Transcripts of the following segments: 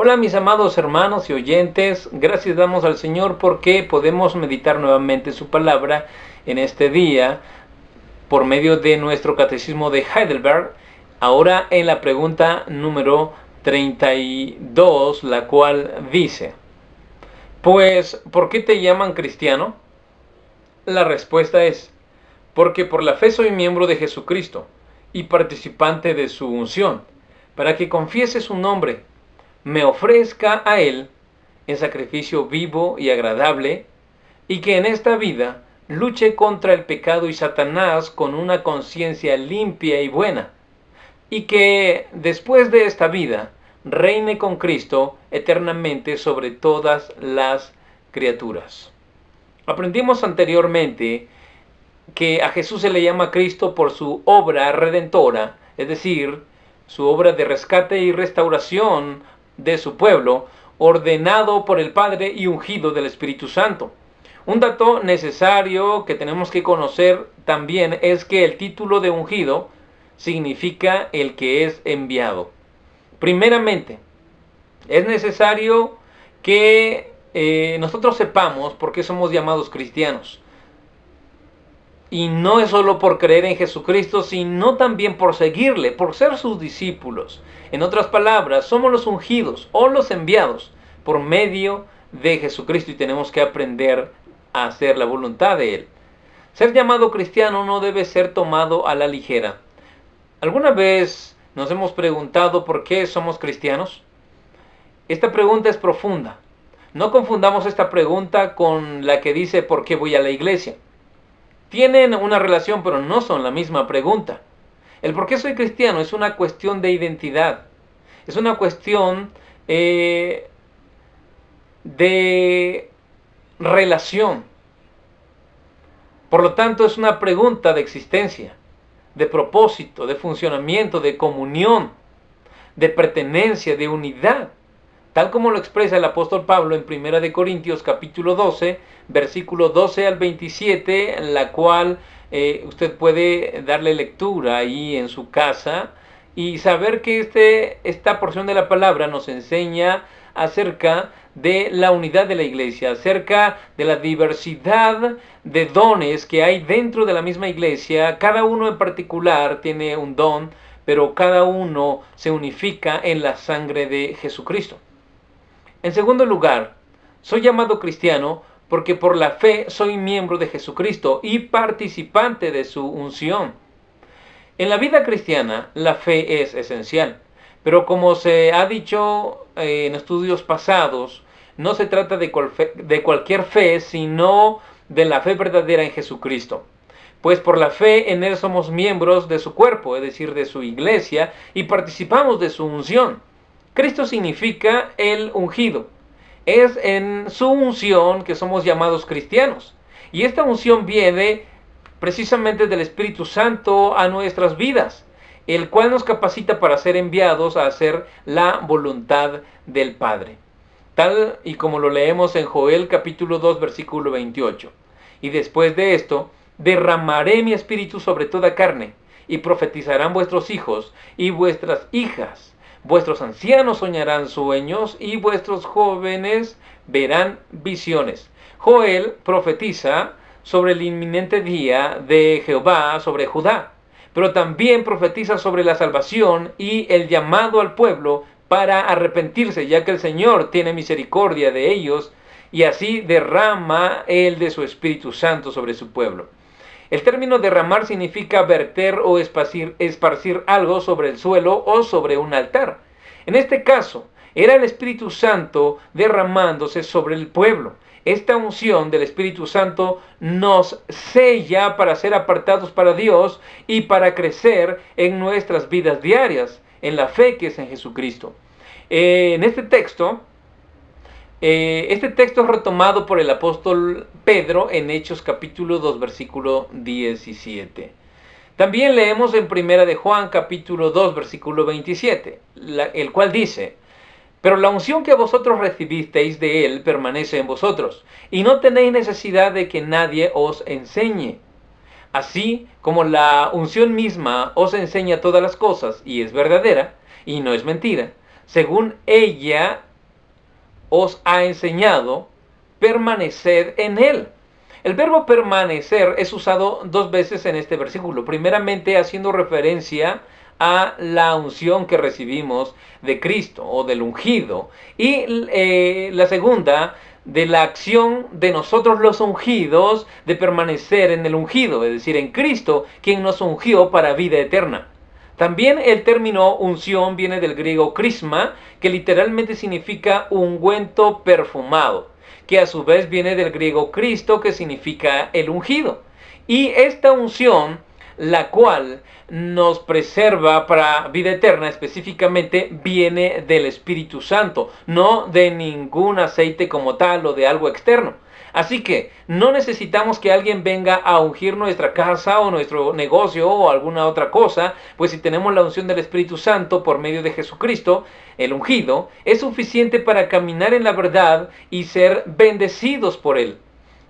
Hola mis amados hermanos y oyentes, gracias damos al Señor porque podemos meditar nuevamente su palabra en este día por medio de nuestro catecismo de Heidelberg, ahora en la pregunta número 32, la cual dice: pues, ¿por qué te llaman cristiano? La respuesta es: porque por la fe soy miembro de Jesucristo y participante de su unción, para que confiese su nombre, me ofrezca a Él en sacrificio vivo y agradable, y que en esta vida luche contra el pecado y Satanás con una conciencia limpia y buena, y que después de esta vida reine con Cristo eternamente sobre todas las criaturas. Aprendimos anteriormente que a Jesús se le llama Cristo por su obra redentora, es decir, su obra de rescate y restauración de su pueblo, ordenado por el Padre y ungido del Espíritu Santo. Un dato necesario que tenemos que conocer también es que el título de ungido significa el que es enviado. Primeramente, es necesario que nosotros sepamos por qué somos llamados cristianos. Y no es solo por creer en Jesucristo, sino también por seguirle, por ser sus discípulos. En otras palabras, somos los ungidos o los enviados por medio de Jesucristo y tenemos que aprender a hacer la voluntad de Él. Ser llamado cristiano no debe ser tomado a la ligera. ¿Alguna vez nos hemos preguntado por qué somos cristianos? Esta pregunta es profunda. No confundamos esta pregunta con la que dice ¿por qué voy a la iglesia? Tienen una relación, pero no son la misma pregunta. El por qué soy cristiano es una cuestión de identidad. Es una cuestión de relación. Por lo tanto, es una pregunta de existencia, de propósito, de funcionamiento, de comunión, de pertenencia, de unidad. Tal como lo expresa el apóstol Pablo en 1 Corintios capítulo 12, versículo 12 al 27, en la cual usted puede darle lectura ahí en su casa y saber que esta porción de la palabra nos enseña acerca de la unidad de la iglesia, acerca de la diversidad de dones que hay dentro de la misma iglesia. Cada uno en particular tiene un don, pero cada uno se unifica en la sangre de Jesucristo. En segundo lugar, soy llamado cristiano porque por la fe soy miembro de Jesucristo y participante de su unción. En la vida cristiana, la fe es esencial, pero como se ha dicho en estudios pasados, no se trata de cualquier fe, sino de la fe verdadera en Jesucristo. Pues por la fe en Él somos miembros de su cuerpo, es decir, de su iglesia, y participamos de su unción. Cristo significa el ungido. Es en su unción que somos llamados cristianos. Y esta unción viene precisamente del Espíritu Santo a nuestras vidas, el cual nos capacita para ser enviados a hacer la voluntad del Padre. Tal y como lo leemos en Joel capítulo 2 versículo 28. Y después de esto, derramaré mi espíritu sobre toda carne, y profetizarán vuestros hijos y vuestras hijas. Vuestros ancianos soñarán sueños y vuestros jóvenes verán visiones. Joel profetiza sobre el inminente día de Jehová sobre Judá, pero también profetiza sobre la salvación y el llamado al pueblo para arrepentirse, ya que el Señor tiene misericordia de ellos y así derrama Él de su Espíritu Santo sobre su pueblo. El término derramar significa verter o esparcir algo sobre el suelo o sobre un altar. En este caso, era el Espíritu Santo derramándose sobre el pueblo. Esta unción del Espíritu Santo nos sella para ser apartados para Dios y para crecer en nuestras vidas diarias, en la fe que es en Jesucristo. En este texto es retomado por el apóstol Pedro en Hechos capítulo 2 versículo 17. También leemos en 1 de Juan capítulo 2 versículo 27, el cual dice: pero la unción que vosotros recibisteis de Él permanece en vosotros, y no tenéis necesidad de que nadie os enseñe. Así como la unción misma os enseña todas las cosas, y es verdadera, y no es mentira, según ella os ha enseñado, permaneced en él. El verbo permanecer es usado 2 veces en este versículo. Primeramente haciendo referencia a la unción que recibimos de Cristo o del ungido. Y la segunda, de la acción de nosotros los ungidos de permanecer en el ungido, es decir, en Cristo, quien nos ungió para vida eterna. También el término unción viene del griego crisma, que literalmente significa ungüento perfumado, que a su vez viene del griego Cristo, que significa el ungido. Y esta unción, la cual nos preserva para vida eterna, específicamente viene del Espíritu Santo, no de ningún aceite como tal o de algo externo. Así que no necesitamos que alguien venga a ungir nuestra casa o nuestro negocio o alguna otra cosa, pues si tenemos la unción del Espíritu Santo por medio de Jesucristo, el ungido, es suficiente para caminar en la verdad y ser bendecidos por él.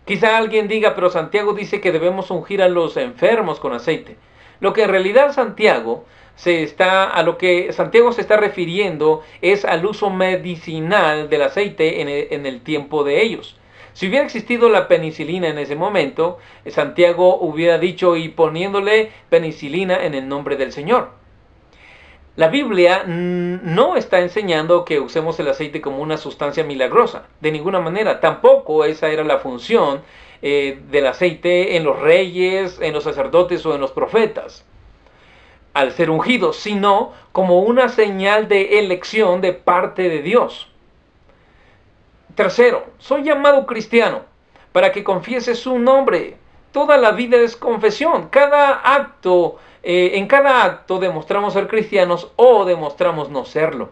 Quizá alguien diga, pero Santiago dice que debemos ungir a los enfermos con aceite. Lo que en realidad a lo que Santiago se está refiriendo es al uso medicinal del aceite en el tiempo de ellos. Si hubiera existido la penicilina en ese momento, Santiago hubiera dicho y poniéndole penicilina en el nombre del Señor. La Biblia no está enseñando que usemos el aceite como una sustancia milagrosa, de ninguna manera. Tampoco esa era la función del aceite en los reyes, en los sacerdotes o en los profetas, al ser ungidos, sino como una señal de elección de parte de Dios. Tercero, soy llamado cristiano para que confiese su nombre. Toda la vida es confesión. En cada acto demostramos ser cristianos o demostramos no serlo.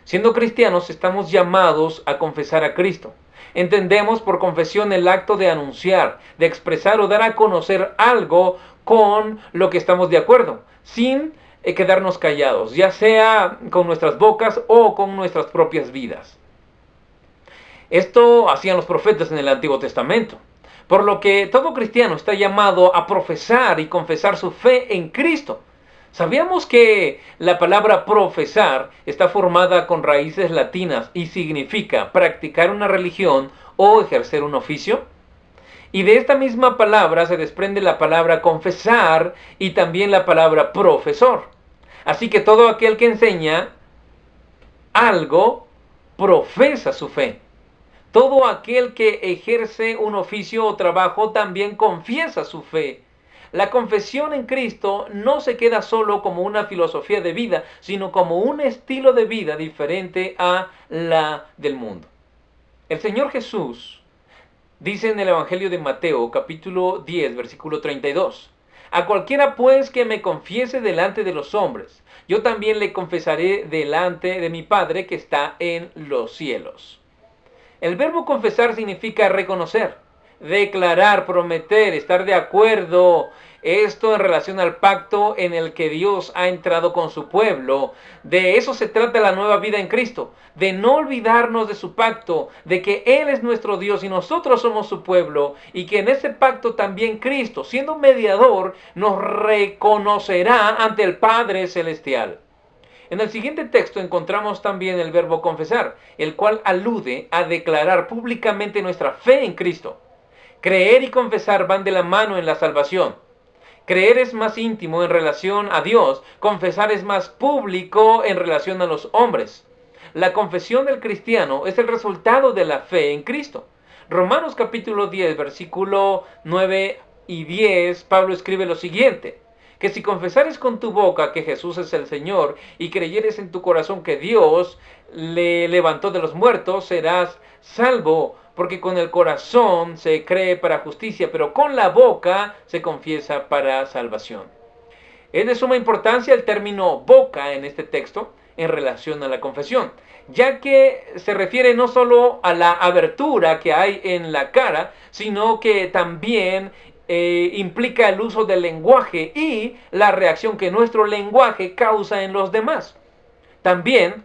Siendo cristianos estamos llamados a confesar a Cristo. Entendemos por confesión el acto de anunciar, de expresar o dar a conocer algo con lo que estamos de acuerdo, sin quedarnos callados, ya sea con nuestras bocas o con nuestras propias vidas. Esto hacían los profetas en el Antiguo Testamento. Por lo que todo cristiano está llamado a profesar y confesar su fe en Cristo. ¿Sabíamos que la palabra profesar está formada con raíces latinas y significa practicar una religión o ejercer un oficio? Y de esta misma palabra se desprende la palabra confesar y también la palabra profesor. Así que todo aquel que enseña algo profesa su fe. Todo aquel que ejerce un oficio o trabajo también confiesa su fe. La confesión en Cristo no se queda solo como una filosofía de vida, sino como un estilo de vida diferente a la del mundo. El Señor Jesús dice en el Evangelio de Mateo, capítulo 10, versículo 32, a cualquiera pues que me confiese delante de los hombres, yo también le confesaré delante de mi Padre que está en los cielos. El verbo confesar significa reconocer, declarar, prometer, estar de acuerdo. Esto en relación al pacto en el que Dios ha entrado con su pueblo. De eso se trata la nueva vida en Cristo. De no olvidarnos de su pacto, de que Él es nuestro Dios y nosotros somos su pueblo. Y que en ese pacto también Cristo, siendo mediador, nos reconocerá ante el Padre Celestial. En el siguiente texto encontramos también el verbo confesar, el cual alude a declarar públicamente nuestra fe en Cristo. Creer y confesar van de la mano en la salvación. Creer es más íntimo en relación a Dios, confesar es más público en relación a los hombres. La confesión del cristiano es el resultado de la fe en Cristo. Romanos capítulo 10, versículo 9 y 10, Pablo escribe lo siguiente: que si confesares con tu boca que Jesús es el Señor y creyeres en tu corazón que Dios le levantó de los muertos, serás salvo, porque con el corazón se cree para justicia, pero con la boca se confiesa para salvación. Es de suma importancia el término boca en este texto en relación a la confesión, ya que se refiere no solo a la abertura que hay en la cara, sino que también implica el uso del lenguaje y la reacción que nuestro lenguaje causa en los demás. También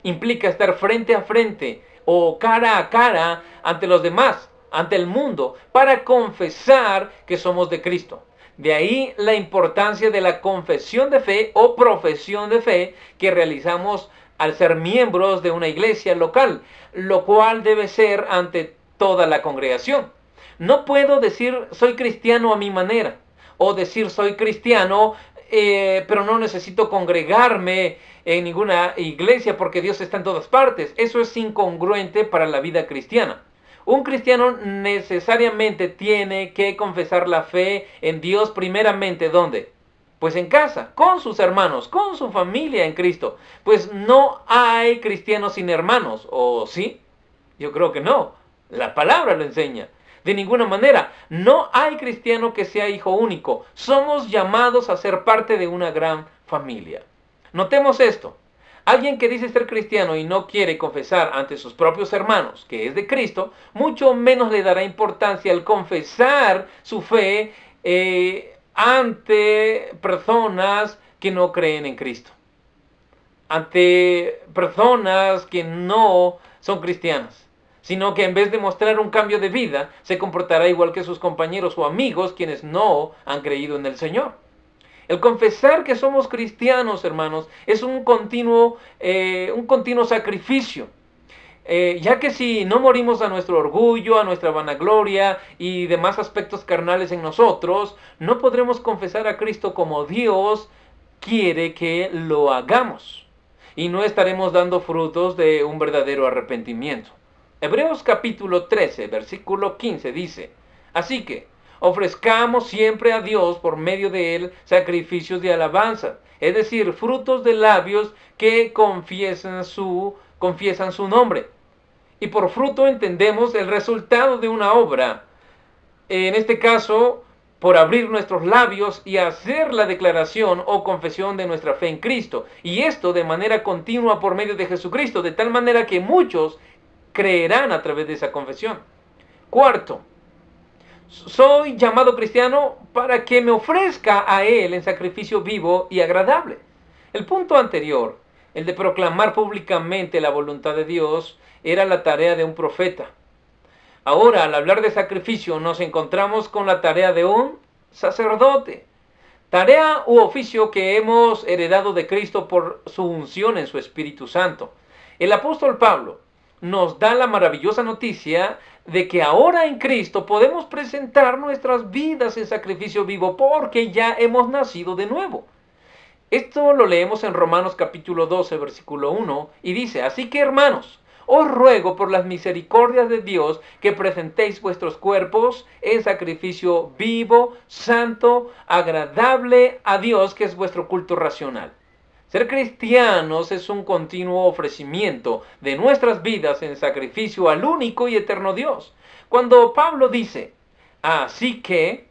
implica estar frente a frente o cara a cara ante los demás, ante el mundo, para confesar que somos de Cristo. De ahí la importancia de la confesión de fe o profesión de fe que realizamos al ser miembros de una iglesia local, lo cual debe ser ante toda la congregación. No puedo decir soy cristiano a mi manera, o decir soy cristiano, pero no necesito congregarme en ninguna iglesia porque Dios está en todas partes. Eso es incongruente para la vida cristiana. Un cristiano necesariamente tiene que confesar la fe en Dios primeramente, ¿dónde? Pues en casa, con sus hermanos, con su familia en Cristo. Pues no hay cristianos sin hermanos, ¿o sí? Yo creo que no. La palabra lo enseña. De ninguna manera, no hay cristiano que sea hijo único. Somos llamados a ser parte de una gran familia. Notemos esto. Alguien que dice ser cristiano y no quiere confesar ante sus propios hermanos que es de Cristo, mucho menos le dará importancia al confesar su fe ante personas que no creen en Cristo. Ante personas que no son cristianas, sino que en vez de mostrar un cambio de vida, se comportará igual que sus compañeros o amigos quienes no han creído en el Señor. El confesar que somos cristianos, hermanos, es un continuo sacrificio. Ya que si no morimos a nuestro orgullo, a nuestra vanagloria y demás aspectos carnales en nosotros, no podremos confesar a Cristo como Dios quiere que lo hagamos. Y no estaremos dando frutos de un verdadero arrepentimiento. Hebreos capítulo 13, versículo 15 dice, así que ofrezcamos siempre a Dios por medio de Él sacrificios de alabanza, es decir, frutos de labios que confiesan su nombre. Y por fruto entendemos el resultado de una obra. En este caso, por abrir nuestros labios y hacer la declaración o confesión de nuestra fe en Cristo. Y esto de manera continua por medio de Jesucristo, de tal manera que muchos creerán a través de esa confesión. Cuarto, soy llamado cristiano para que me ofrezca a Él en sacrificio vivo y agradable. El punto anterior, el de proclamar públicamente la voluntad de Dios, era la tarea de un profeta. Ahora, al hablar de sacrificio, nos encontramos con la tarea de un sacerdote. Tarea u oficio que hemos heredado de Cristo por su unción en su Espíritu Santo. El apóstol Pablo nos da la maravillosa noticia de que ahora en Cristo podemos presentar nuestras vidas en sacrificio vivo porque ya hemos nacido de nuevo. Esto lo leemos en Romanos capítulo 12, versículo 1, y dice, así que hermanos, os ruego por las misericordias de Dios que presentéis vuestros cuerpos en sacrificio vivo, santo, agradable a Dios, que es vuestro culto racional. Ser cristianos es un continuo ofrecimiento de nuestras vidas en sacrificio al único y eterno Dios. Cuando Pablo dice, así que,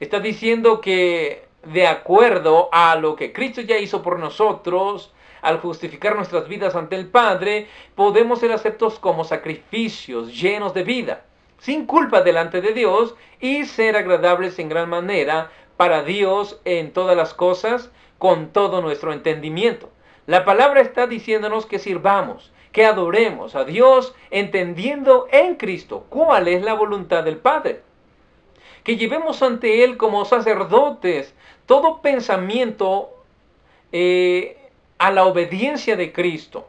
está diciendo que de acuerdo a lo que Cristo ya hizo por nosotros, al justificar nuestras vidas ante el Padre, podemos ser aceptos como sacrificios llenos de vida, sin culpa delante de Dios y ser agradables en gran manera para Dios en todas las cosas, con todo nuestro entendimiento. La palabra está diciéndonos que sirvamos, que adoremos a Dios entendiendo en Cristo cuál es la voluntad del Padre. Que llevemos ante Él como sacerdotes todo pensamiento a la obediencia de Cristo.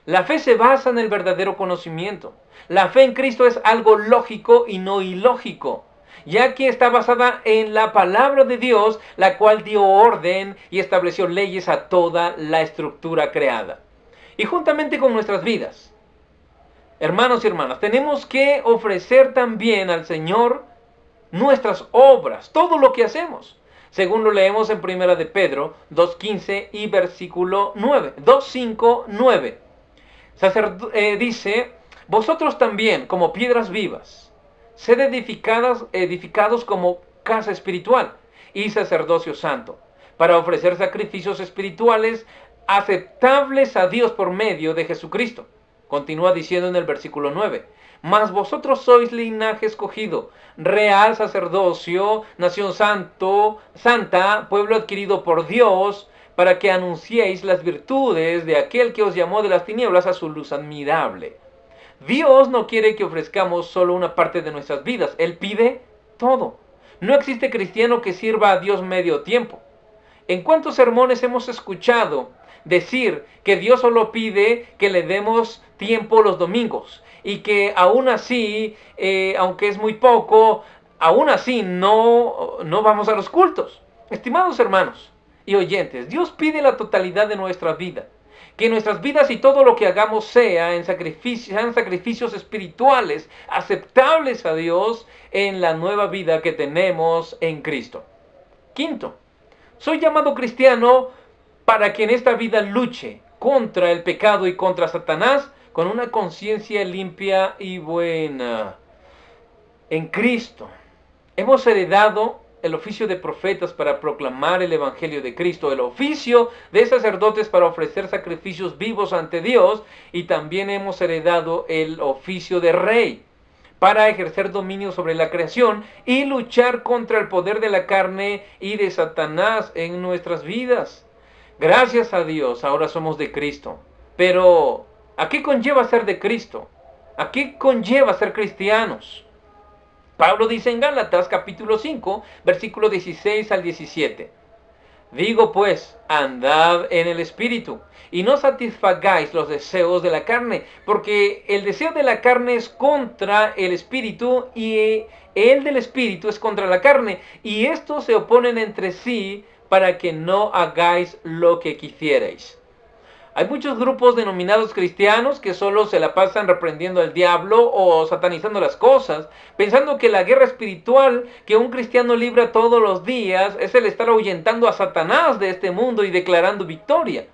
La fe se basa en el verdadero conocimiento. La fe en Cristo es algo lógico y no ilógico, ya que está basada en la palabra de Dios, la cual dio orden y estableció leyes a toda la estructura creada. Y juntamente con nuestras vidas, hermanos y hermanas, tenemos que ofrecer también al Señor nuestras obras, todo lo que hacemos, según lo leemos en Primera de Pedro 2.15 y versículo 9, 2.5, 9. Dice, vosotros también, como piedras vivas, sed edificados como casa espiritual y sacerdocio santo, para ofrecer sacrificios espirituales aceptables a Dios por medio de Jesucristo. Continúa diciendo en el versículo 9, mas vosotros sois linaje escogido, real sacerdocio, nación santa, pueblo adquirido por Dios, para que anunciéis las virtudes de aquel que os llamó de las tinieblas a su luz admirable. Dios no quiere que ofrezcamos solo una parte de nuestras vidas, Él pide todo. No existe cristiano que sirva a Dios medio tiempo. ¿En cuántos sermones hemos escuchado decir que Dios solo pide que le demos tiempo los domingos y que aún así, aunque es muy poco, aún así no vamos a los cultos. Estimados hermanos y oyentes, Dios pide la totalidad de nuestra vida. Que nuestras vidas y todo lo que hagamos sean sacrificios espirituales aceptables a Dios en la nueva vida que tenemos en Cristo. Quinto, soy llamado cristiano para que en esta vida luche contra el pecado y contra Satanás con una conciencia limpia y buena. En Cristo hemos heredado el oficio de profetas para proclamar el evangelio de Cristo, el oficio de sacerdotes para ofrecer sacrificios vivos ante Dios, y también hemos heredado el oficio de rey para ejercer dominio sobre la creación y luchar contra el poder de la carne y de Satanás en nuestras vidas. Gracias a Dios, ahora somos de Cristo. Pero, ¿a qué conlleva ser de Cristo? ¿A qué conlleva ser cristianos? Pablo dice en Gálatas capítulo 5, versículo 16 al 17. Digo pues, andad en el Espíritu, y no satisfagáis los deseos de la carne, porque el deseo de la carne es contra el Espíritu, y el del Espíritu es contra la carne, y estos se oponen entre sí, para que no hagáis lo que quisierais. Hay muchos grupos denominados cristianos que solo se la pasan reprendiendo al diablo o satanizando las cosas, pensando que la guerra espiritual que un cristiano libra todos los días es el estar ahuyentando a Satanás de este mundo y declarando victoria.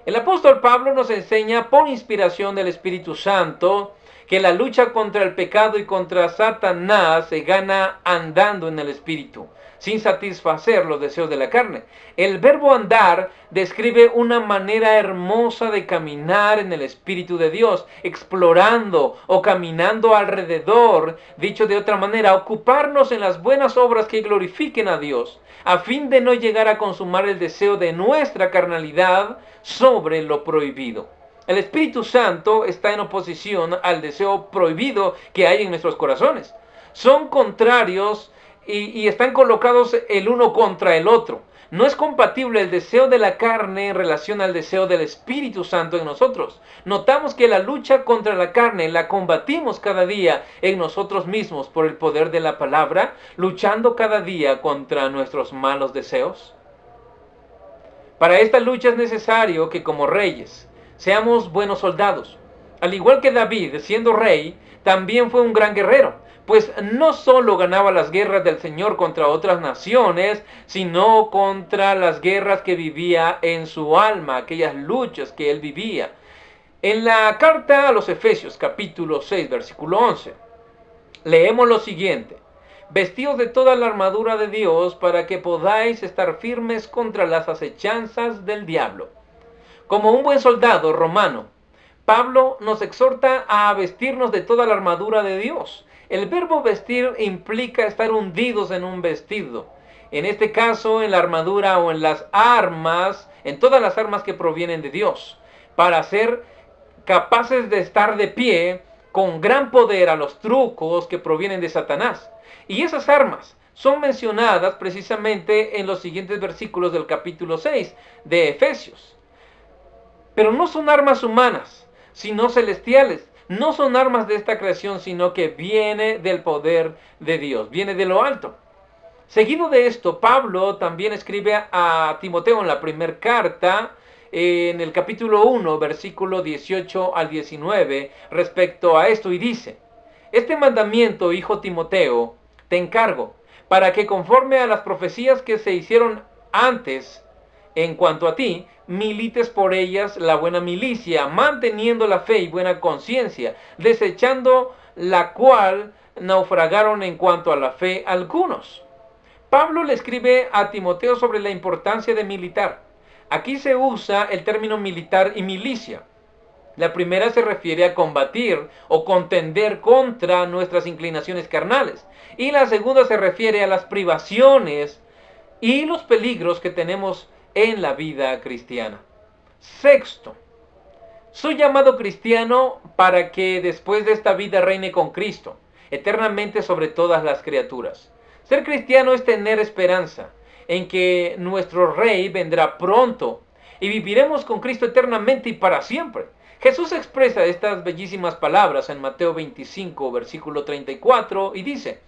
El apóstol Pablo nos enseña por inspiración del Espíritu Santo que la lucha contra el pecado y contra Satanás se gana andando en el Espíritu, sin satisfacer los deseos de la carne. El verbo andar describe una manera hermosa de caminar en el Espíritu de Dios, explorando o caminando alrededor, dicho de otra manera, ocuparnos en las buenas obras que glorifiquen a Dios, a fin de no llegar a consumar el deseo de nuestra carnalidad sobre lo prohibido. El Espíritu Santo está en oposición al deseo prohibido que hay en nuestros corazones. Son contrarios y están colocados el uno contra el otro. No es compatible el deseo de la carne en relación al deseo del Espíritu Santo en nosotros. Notamos que la lucha contra la carne la combatimos cada día en nosotros mismos por el poder de la palabra, luchando cada día contra nuestros malos deseos. Para esta lucha es necesario que como reyes seamos buenos soldados. Al igual que David, siendo rey, también fue un gran guerrero, pues no solo ganaba las guerras del Señor contra otras naciones, sino contra las guerras que vivía en su alma, aquellas luchas que él vivía. En la carta a los Efesios, capítulo 6, versículo 11, leemos lo siguiente: vestidos de toda la armadura de Dios para que podáis estar firmes contra las acechanzas del diablo. Como un buen soldado romano, Pablo nos exhorta a vestirnos de toda la armadura de Dios. El verbo vestir implica estar hundidos en un vestido. En este caso, en la armadura o en las armas, en todas las armas que provienen de Dios, para ser capaces de estar de pie con gran poder a los trucos que provienen de Satanás. Y esas armas son mencionadas precisamente en los siguientes versículos del capítulo 6 de Efesios. Pero no son armas humanas, sino celestiales. No son armas de esta creación, sino que viene del poder de Dios, viene de lo alto. Seguido de esto, Pablo también escribe a Timoteo en la primera carta, en el capítulo 1, versículo 18 al 19, respecto a esto, y dice: este mandamiento, hijo Timoteo, te encargo, para que conforme a las profecías que se hicieron antes, en cuanto a ti, milites por ellas la buena milicia, manteniendo la fe y buena conciencia, desechando la cual naufragaron en cuanto a la fe algunos. Pablo le escribe a Timoteo sobre la importancia de militar. Aquí se usa el término militar y milicia. La primera se refiere a combatir o contender contra nuestras inclinaciones carnales, y la segunda se refiere a las privaciones y los peligros que tenemos en la vida cristiana. Sexto, soy llamado cristiano para que después de esta vida reine con Cristo, eternamente sobre todas las criaturas. Ser cristiano es tener esperanza en que nuestro Rey vendrá pronto, y viviremos con Cristo eternamente y para siempre. Jesús expresa estas bellísimas palabras en Mateo 25, versículo 34, y dice: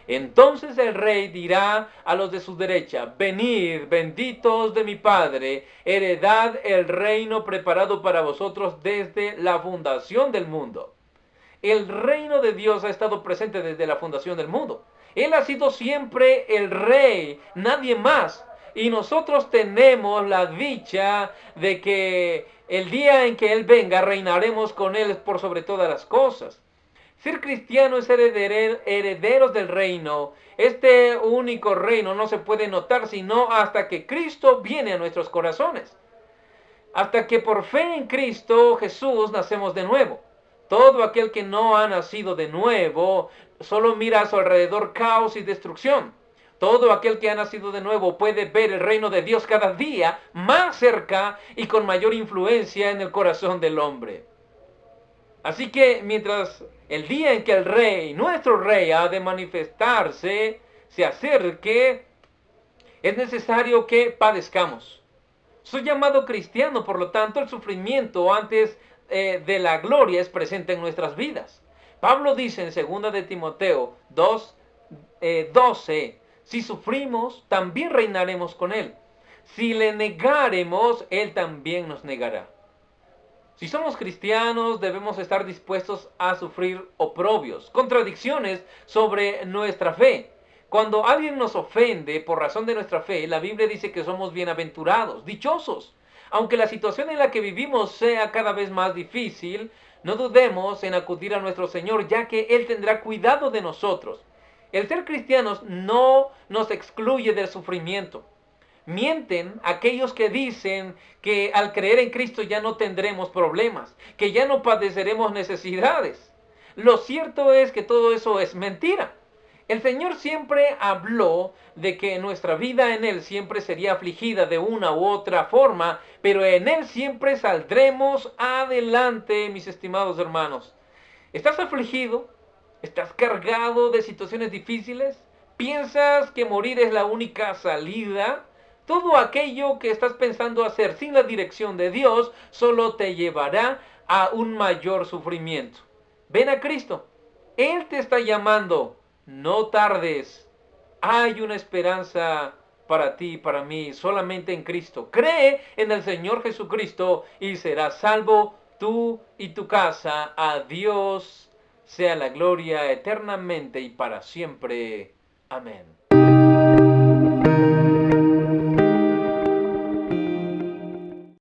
entonces el rey dirá a los de su derecha: venid, benditos de mi Padre, heredad el reino preparado para vosotros desde la fundación del mundo. El reino de Dios ha estado presente desde la fundación del mundo. Él ha sido siempre el rey, nadie más. Y nosotros tenemos la dicha de que el día en que Él venga, reinaremos con Él por sobre todas las cosas. Ser cristiano es herederos del reino. Este único reino no se puede notar sino hasta que Cristo viene a nuestros corazones. Hasta que por fe en Cristo Jesús nacemos de nuevo. Todo aquel que no ha nacido de nuevo solo mira a su alrededor caos y destrucción. Todo aquel que ha nacido de nuevo puede ver el reino de Dios cada día más cerca y con mayor influencia en el corazón del hombre. Así que mientras el día en que el rey, nuestro rey, ha de manifestarse, se acerque, es necesario que padezcamos. Soy llamado cristiano, por lo tanto el sufrimiento antes de la gloria es presente en nuestras vidas. Pablo dice en 2 de Timoteo 2:12, si sufrimos, también reinaremos con él. Si le negaremos, él también nos negará. Si somos cristianos, debemos estar dispuestos a sufrir oprobios, contradicciones sobre nuestra fe. Cuando alguien nos ofende por razón de nuestra fe, la Biblia dice que somos bienaventurados, dichosos. Aunque la situación en la que vivimos sea cada vez más difícil, no dudemos en acudir a nuestro Señor, ya que Él tendrá cuidado de nosotros. El ser cristianos no nos excluye del sufrimiento. Mienten aquellos que dicen que al creer en Cristo ya no tendremos problemas, que ya no padeceremos necesidades. Lo cierto es que todo eso es mentira. El Señor siempre habló de que nuestra vida en Él siempre sería afligida de una u otra forma, pero en Él siempre saldremos adelante, mis estimados hermanos. ¿Estás afligido? ¿Estás cargado de situaciones difíciles? ¿Piensas que morir es la única salida? Todo aquello que estás pensando hacer sin la dirección de Dios solo te llevará a un mayor sufrimiento. Ven a Cristo. Él te está llamando. No tardes. Hay una esperanza para ti y para mí solamente en Cristo. Cree en el Señor Jesucristo y serás salvo tú y tu casa. A Dios sea la gloria eternamente y para siempre. Amén.